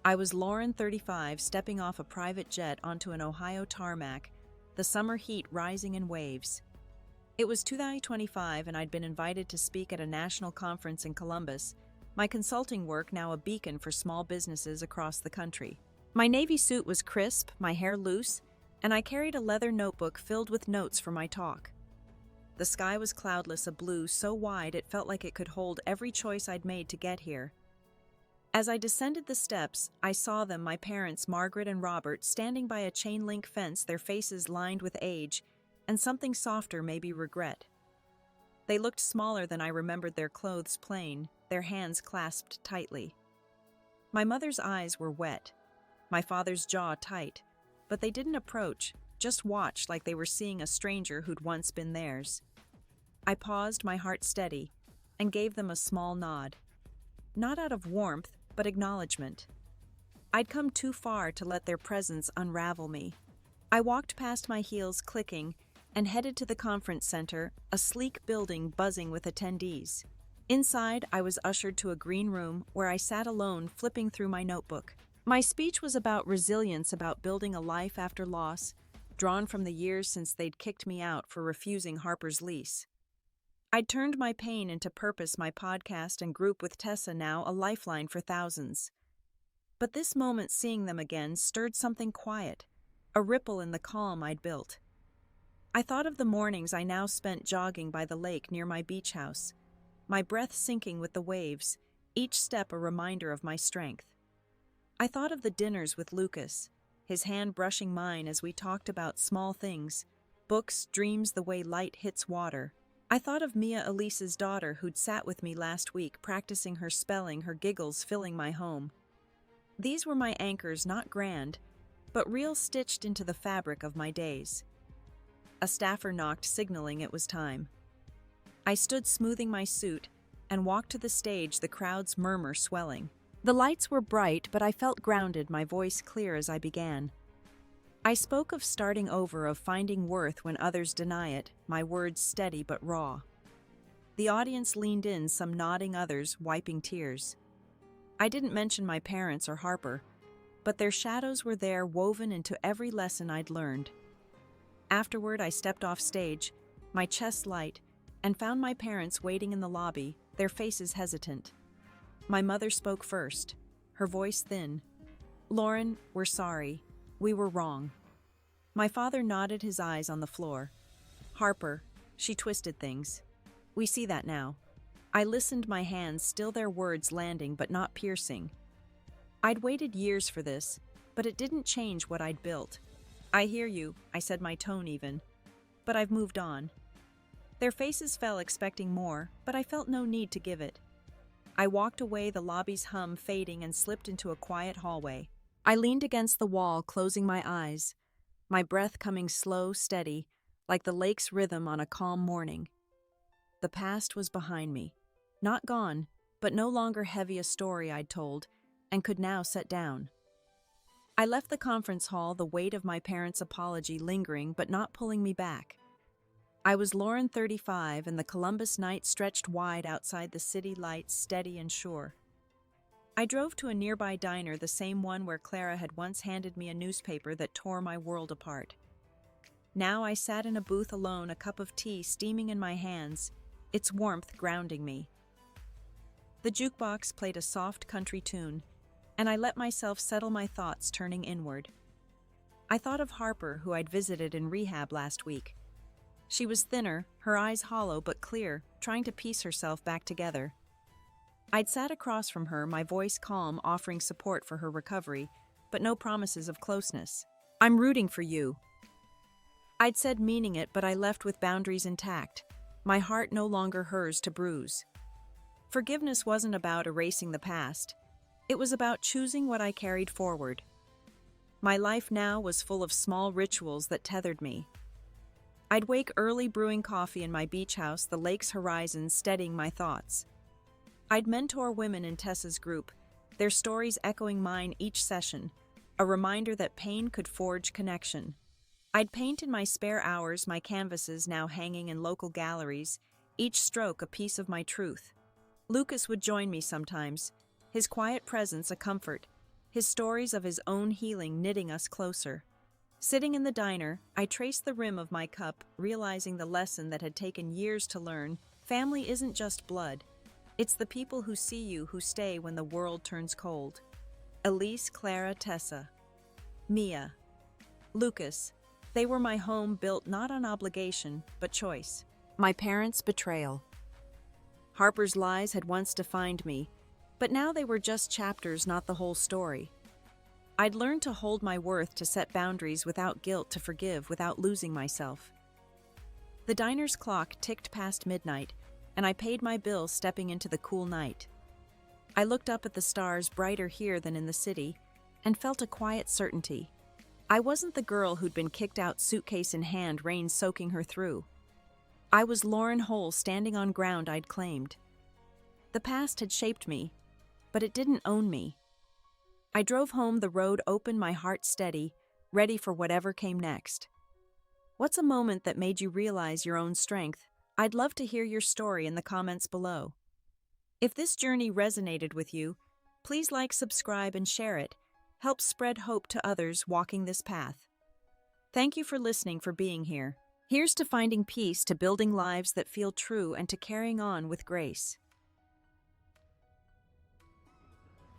I was Lauren, 35, stepping off a private jet onto an Ohio tarmac, the summer heat rising in waves. It was 2025 and I'd been invited to speak at a national conference in Columbus, my consulting work now a beacon for small businesses across the country. My navy suit was crisp, my hair loose, and I carried a leather notebook filled with notes for my talk. The sky was cloudless, a blue so wide it felt like it could hold every choice I'd made to get here. As I descended the steps, I saw them, my parents, Margaret and Robert, standing by a chain-link fence, their faces lined with age, and something softer, maybe regret. They looked smaller than I remembered, their clothes plain, their hands clasped tightly. My mother's eyes were wet, my father's jaw tight, but they didn't approach, just watched like they were seeing a stranger who'd once been theirs. I paused, my heart steady, and gave them a small nod. Not out of warmth, but acknowledgement. I'd come too far to let their presence unravel me. I walked past my heels clicking and headed to the conference center, a sleek building buzzing with attendees. Inside, I was ushered to a green room where I sat alone, flipping through my notebook. My speech was about resilience, about building a life after loss, drawn from the years since they'd kicked me out for refusing Harper's lease. I'd turned my pain into purpose, my podcast and group with Tessa now a lifeline for thousands. But this moment, seeing them again, stirred something quiet, a ripple in the calm I'd built. I thought of the mornings I now spent jogging by the lake near my beach house, my breath sinking with the waves, each step a reminder of my strength. I thought of the dinners with Lucas, his hand brushing mine as we talked about small things, books, dreams, the way light hits water. I thought of Mia Elise's daughter who'd sat with me last week, practicing her spelling, her giggles filling my home. These were my anchors, not grand, but real, stitched into the fabric of my days. A staffer knocked, signaling it was time. I stood smoothing my suit and walked to the stage, the crowd's murmur swelling. The lights were bright, but I felt grounded, my voice clear as I began. I spoke of starting over, of finding worth when others deny it, my words steady but raw. The audience leaned in, some nodding, others wiping tears. I didn't mention my parents or Harper, but their shadows were there, woven into every lesson I'd learned. Afterward, I stepped off stage, my chest light, and found my parents waiting in the lobby, their faces hesitant. My mother spoke first, her voice thin. "Lauren, we're sorry. We were wrong." My father nodded, his eyes on the floor. "Harper, she twisted things. We see that now." I listened, my hands still, their words landing but not piercing. I'd waited years for this, but it didn't change what I'd built. "I hear you," I said, my tone even, "but I've moved on." Their faces fell, expecting more, but I felt no need to give it. I walked away, the lobby's hum fading, and slipped into a quiet hallway. I leaned against the wall, closing my eyes, my breath coming slow, steady, like the lake's rhythm on a calm morning. The past was behind me, not gone, but no longer heavy, a story I'd told, and could now set down. I left the conference hall, the weight of my parents' apology lingering but not pulling me back. I was Lauren, 35, and the Columbus night stretched wide outside the city lights, steady and sure. I drove to a nearby diner, the same one where Clara had once handed me a newspaper that tore my world apart. Now I sat in a booth alone, a cup of tea steaming in my hands, its warmth grounding me. The jukebox played a soft country tune, and I let myself settle, my thoughts turning inward. I thought of Harper, who I'd visited in rehab last week. She was thinner, her eyes hollow but clear, trying to piece herself back together. I'd sat across from her, my voice calm, offering support for her recovery, but no promises of closeness. "I'm rooting for you." I'd said, meaning it, but I left with boundaries intact, my heart no longer hers to bruise. Forgiveness wasn't about erasing the past. It was about choosing what I carried forward. My life now was full of small rituals that tethered me. I'd wake early brewing coffee in my beach house, the lake's horizon steadying my thoughts. I'd mentor women in Tessa's group, their stories echoing mine each session, a reminder that pain could forge connection. I'd paint in my spare hours, my canvases now hanging in local galleries, each stroke a piece of my truth. Lucas would join me sometimes, his quiet presence a comfort, his stories of his own healing knitting us closer. Sitting in the diner, I traced the rim of my cup, realizing the lesson that had taken years to learn. Family isn't just blood. It's the people who see you, who stay when the world turns cold. Elise, Clara, Tessa, Mia, Lucas. They were my home, built not on obligation, but choice. My parents' betrayal. Harper's lies had once defined me, but now they were just chapters, not the whole story. I'd learned to hold my worth, to set boundaries without guilt, to forgive without losing myself. The diner's clock ticked past midnight, and I paid my bill, stepping into the cool night. I looked up at the stars, brighter here than in the city, and felt a quiet certainty. I wasn't the girl who'd been kicked out, suitcase in hand, rain soaking her through. I was Lauren Whole, standing on ground I'd claimed. The past had shaped me, but it didn't own me. I drove home, the road open, my heart steady, ready for whatever came next. What's a moment that made you realize your own strength? I'd love to hear your story in the comments below. If this journey resonated with you, please like, subscribe, and share it. Help spread hope to others walking this path. Thank you for listening, for being here. Here's to finding peace, to building lives that feel true, and to carrying on with grace.